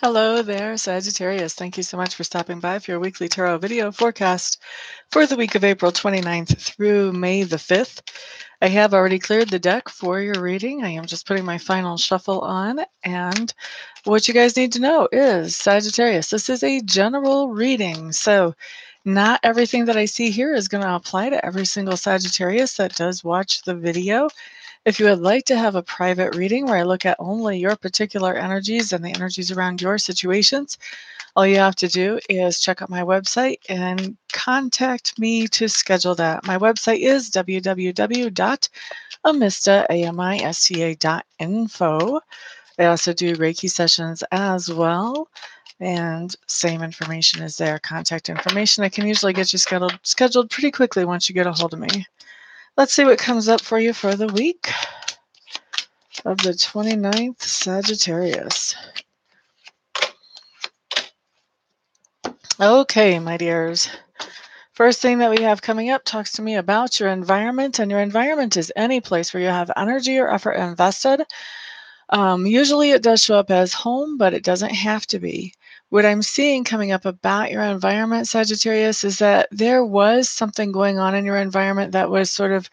Hello there, Sagittarius. Thank you so much for stopping by for your weekly tarot video forecast for the week of April 29th through May the 5th. I have already cleared the deck for your reading. I am just putting my final shuffle on. And what you guys need to know is, Sagittarius, this is a general reading. So not everything that I see here is going to apply to every single Sagittarius that does watch the video. If you would like to have a private reading where I look at only your particular energies and the energies around your situations, all you have to do is check out my website and contact me to schedule that. My website is www.amista.info. I also do reiki sessions as well. And same information is there, contact information. I can usually get you scheduled pretty quickly once you get a hold of me. Let's see what comes up for you for the week of the 29th Sagittarius. Okay, my dears. First thing that we have coming up talks to me about your environment, and your environment is any place where you have energy or effort invested. Usually it does show up as home, but it doesn't have to be. What I'm seeing coming up about your environment, Sagittarius, is that there was something going on in your environment that was sort of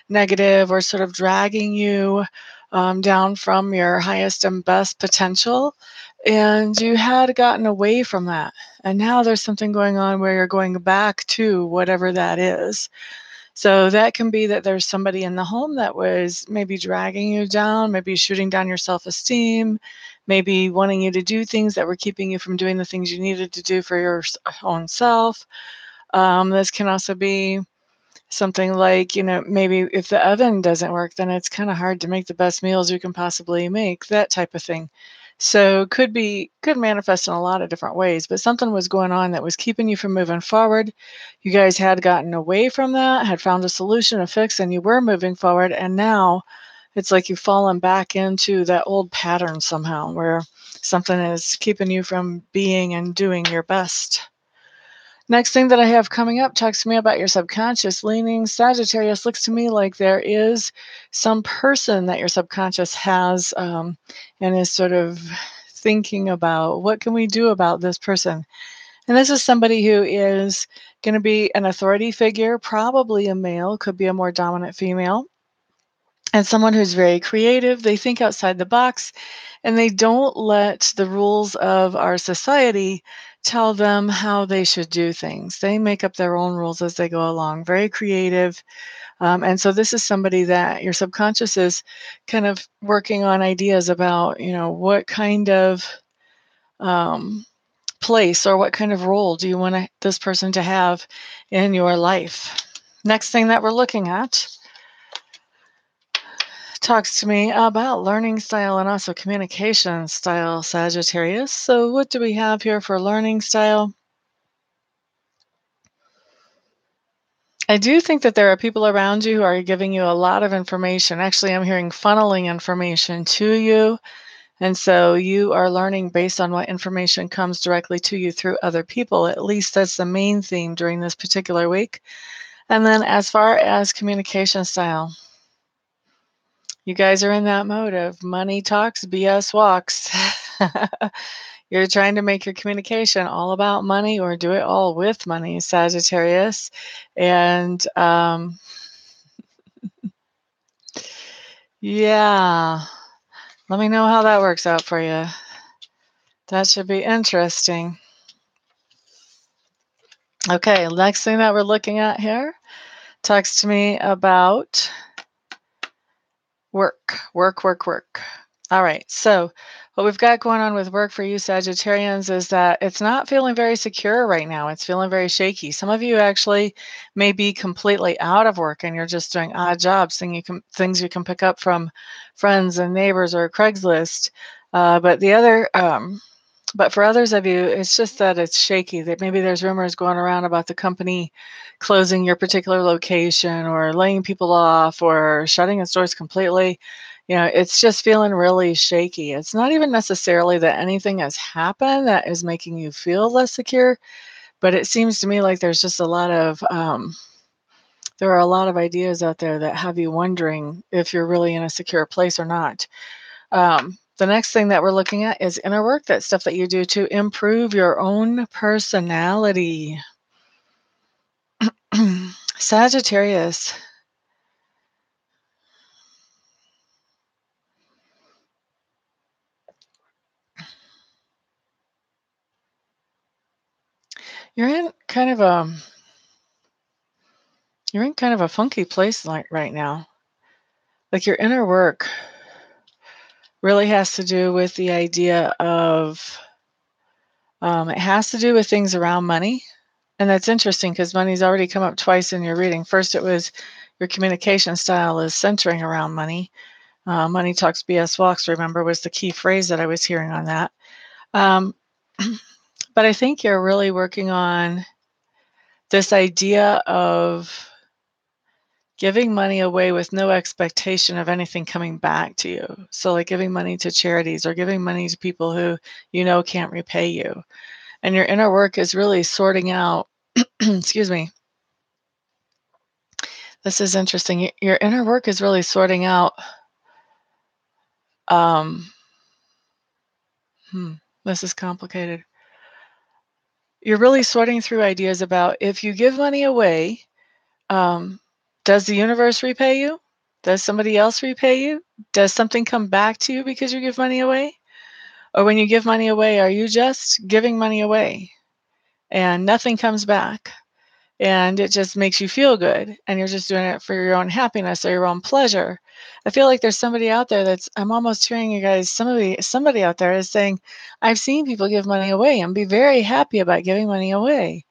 negative or sort of dragging you down from your highest and best potential. And you had gotten away from that. And now there's something going on where you're going back to whatever that is. So that can be that there's somebody in the home that was maybe dragging you down, maybe shooting down your self-esteem, maybe wanting you to do things that were keeping you from doing the things you needed to do for your own self. This can also be something like, maybe if the oven doesn't work, then it's kind of hard to make the best meals you can possibly make, that type of thing. So could manifest in a lot of different ways, but something was going on that was keeping you from moving forward. You guys had gotten away from that, had found a solution, a fix, and you were moving forward. And now it's like you've fallen back into that old pattern somehow where something is keeping you from being and doing your best. Next thing that I have coming up talks to me about your subconscious leaning. Sagittarius, looks to me like there is some person that your subconscious has and is sort of thinking about, what can we do about this person? And this is somebody who is going to be an authority figure, probably a male, could be a more dominant female, and someone who's very creative. They think outside the box, and they don't let the rules of our society tell them how they should do things. They make up their own rules as they go along. Very creative. And so this is somebody that your subconscious is kind of working on ideas about, what kind of place or what kind of role do you want this person to have in your life. Next thing that we're looking at talks to me about learning style and also communication style, Sagittarius. So what do we have here for learning style? I do think that there are people around you who are giving you a lot of information. Actually, I'm hearing funneling information to you. And so you are learning based on what information comes directly to you through other people. At least that's the main theme during this particular week. And then as far as communication style, you guys are in that mode of money talks, BS walks. You're trying to make your communication all about money or do it all with money, Sagittarius. And yeah, let me know how that works out for you. That should be interesting. Okay, next thing that we're looking at here talks to me about work. All right, so what we've got going on with work for you Sagittarians is that it's not feeling very secure right now. It's feeling very shaky. Some of you actually may be completely out of work and you're just doing odd jobs, things you can pick up from friends and neighbors or Craigslist. But for others of you, it's just that it's shaky, that maybe there's rumors going around about the company closing your particular location or laying people off or shutting its doors completely. It's just feeling really shaky. It's not even necessarily that anything has happened that is making you feel less secure, but it seems to me like there's just there are a lot of ideas out there that have you wondering if you're really in a secure place or not. The next thing that we're looking at is inner work. That's stuff that you do to improve your own personality. Sagittarius. You're in kind of a funky place like right now. Like your inner work really has to do with the idea of it has to do with things around money. And that's interesting because money's already come up twice in your reading. First, it was your communication style is centering around money. Money talks, BS walks, remember, was the key phrase that I was hearing on that. But I think you're really working on this idea of giving money away with no expectation of anything coming back to you. So like giving money to charities or giving money to people who you know can't repay you. And your inner work is really sorting out, excuse me, this is interesting. Your inner work is really sorting out, um, this is complicated. You're really sorting through ideas about if you give money away, does the universe repay you? Does somebody else repay you? Does something come back to you because you give money away? Or when you give money away, are you just giving money away and nothing comes back? And it just makes you feel good and you're just doing it for your own happiness or your own pleasure. I feel like there's somebody out there I'm almost hearing you guys, somebody out there is saying, I've seen people give money away and be very happy about giving money away.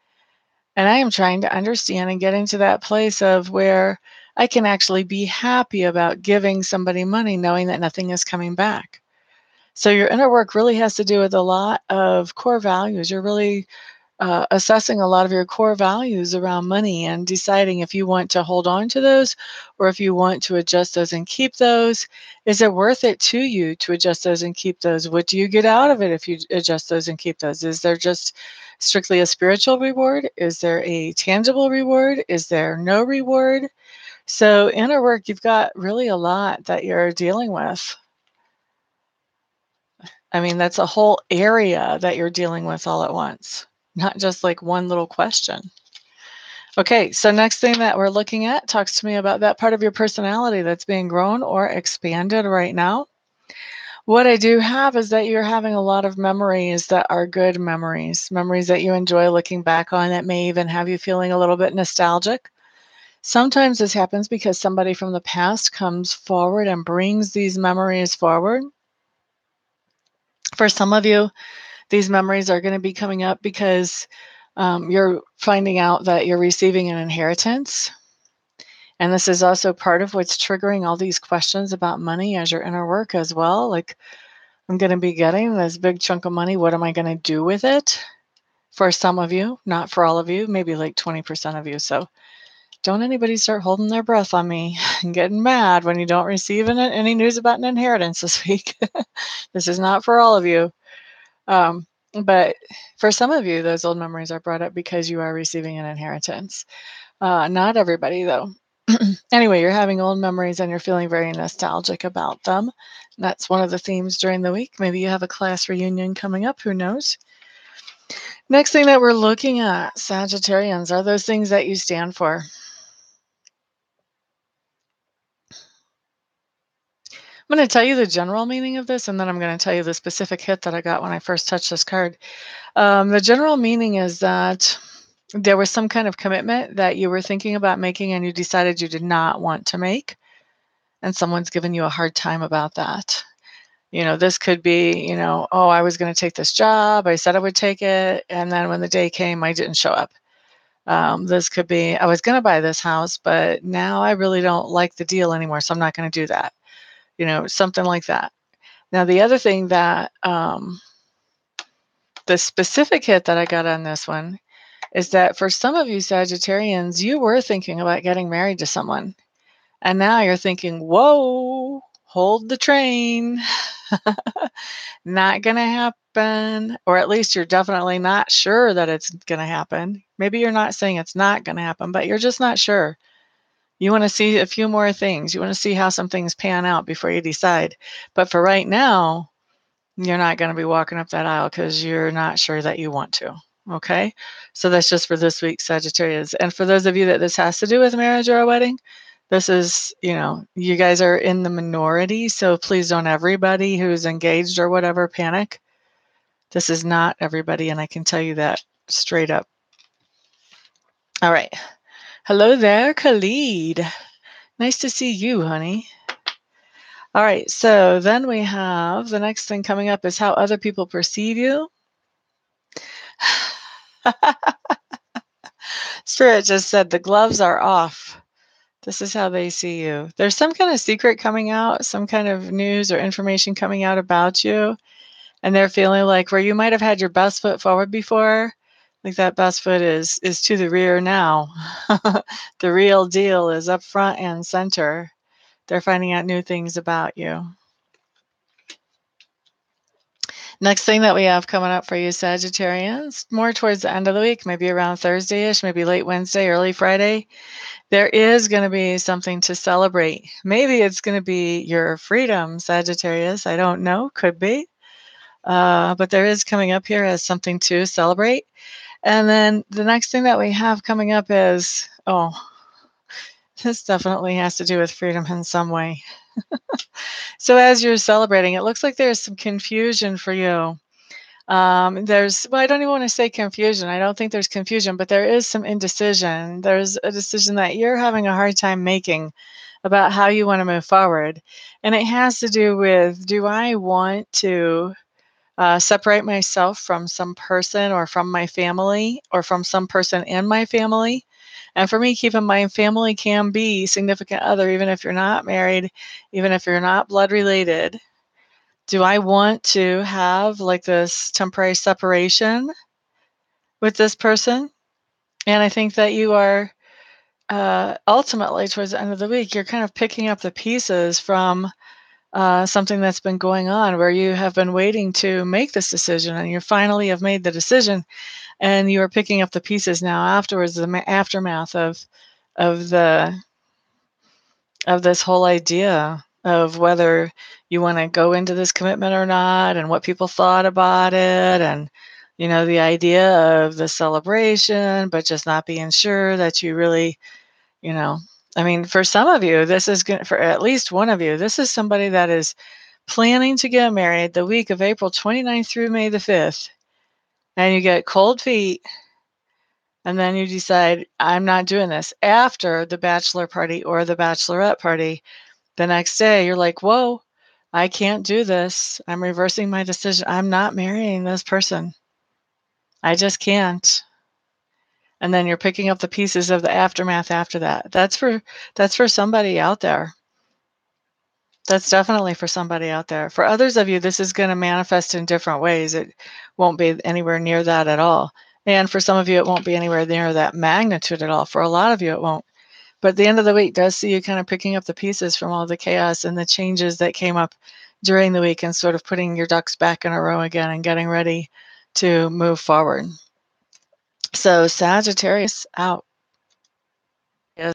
And I am trying to understand and get into that place of where I can actually be happy about giving somebody money knowing that nothing is coming back. So your inner work really has to do with a lot of core values. You're really assessing a lot of your core values around money and deciding if you want to hold on to those or if you want to adjust those and keep those. Is it worth it to you to adjust those and keep those? What do you get out of it if you adjust those and keep those? Is there just strictly a spiritual reward? Is there a tangible reward? Is there no reward? So inner work, you've got really a lot that you're dealing with. I mean, that's a whole area that you're dealing with all at once, not just like one little question. Okay, so next thing that we're looking at talks to me about that part of your personality that's being grown or expanded right now. What I do have is that you're having a lot of memories that are good memories, memories that you enjoy looking back on that may even have you feeling a little bit nostalgic. Sometimes this happens because somebody from the past comes forward and brings these memories forward. For some of you, these memories are going to be coming up because you're finding out that you're receiving an inheritance. And this is also part of what's triggering all these questions about money as your inner work as well. Like, I'm going to be getting this big chunk of money. What am I going to do with it? For some of you, not for all of you, maybe like 20% of you. So don't anybody start holding their breath on me and getting mad when you don't receive any news about an inheritance this week. This is not for all of you. But for some of you, those old memories are brought up because you are receiving an inheritance. Not everybody, though. Anyway, you're having old memories and you're feeling very nostalgic about them. That's one of the themes during the week. Maybe you have a class reunion coming up. Who knows? Next thing that we're looking at, Sagittarians, are those things that you stand for. I'm going to tell you the general meaning of this, and then I'm going to tell you the specific hit that I got when I first touched this card. The general meaning is that there was some kind of commitment that you were thinking about making and you decided you did not want to make, and someone's given you a hard time about that. This could be, oh, I was going to take this job. I said I would take it. And then when the day came, I didn't show up. This could be, I was going to buy this house, but now I really don't like the deal anymore. So I'm not going to do that. Something like that. Now, the other thing that the specific hit that I got on this one is that for some of you Sagittarians, you were thinking about getting married to someone. And now you're thinking, whoa, hold the train. Not going to happen. Or at least you're definitely not sure that it's going to happen. Maybe you're not saying it's not going to happen, but you're just not sure. You want to see a few more things. You want to see how some things pan out before you decide. But for right now, You're not going to be walking up that aisle because you're not sure that you want to. Okay. So that's just for this week, Sagittarius. And for those of you that this has to do with marriage or a wedding, this is, you guys are in the minority. So please don't everybody who's engaged or whatever panic. This is not everybody. And I can tell you that straight up. All right. Hello there, Khalid. Nice to see you, honey. All right. So then we have the next thing coming up is how other people perceive you. Spirit just said the gloves are off. This is how they see you. There's some kind of secret coming out, some kind of news or information coming out about you. And they're feeling like where you might have had your best foot forward before, like that best foot is to the rear now. The real deal is up front and center. They're finding out new things about you. Next thing that we have coming up for you, Sagittarians, more towards the end of the week, maybe around Thursday-ish, maybe late Wednesday, early Friday, there is going to be something to celebrate. Maybe it's going to be your freedom, Sagittarius. I don't know. Could be. But there is coming up here as something to celebrate. And then the next thing that we have coming up is, this definitely has to do with freedom in some way. So as you're celebrating, it looks like there's some confusion for you. I don't even want to say confusion. I don't think there's confusion, but there is some indecision. There's a decision that you're having a hard time making about how you want to move forward. And it has to do with, do I want to separate myself from some person or from my family or from some person in my family? And for me, keep in mind, family can be significant other, even if you're not married, even if you're not blood related. Do I want to have like this temporary separation with this person? And I think that you are ultimately towards the end of the week, you're kind of picking up the pieces from something that's been going on where you have been waiting to make this decision and you finally have made the decision and you are picking up the pieces now afterwards, the aftermath of the of this whole idea of whether you want to go into this commitment or not and what people thought about it and the idea of the celebration but just not being sure that you really I mean, for some of you, this is good. For at least one of you, this is somebody that is planning to get married the week of April 29th through May the 5th, and you get cold feet, and then you decide, I'm not doing this. After the bachelor party or the bachelorette party, the next day, you're like, whoa, I can't do this. I'm reversing my decision. I'm not marrying this person. I just can't. And then you're picking up the pieces of the aftermath after that. That's for somebody out there. That's definitely for somebody out there. For others of you, this is going to manifest in different ways. It won't be anywhere near that at all. And for some of you, it won't be anywhere near that magnitude at all. For a lot of you, it won't. But the end of the week does see you kind of picking up the pieces from all the chaos and the changes that came up during the week and sort of putting your ducks back in a row again and getting ready to move forward. So Sagittarius out.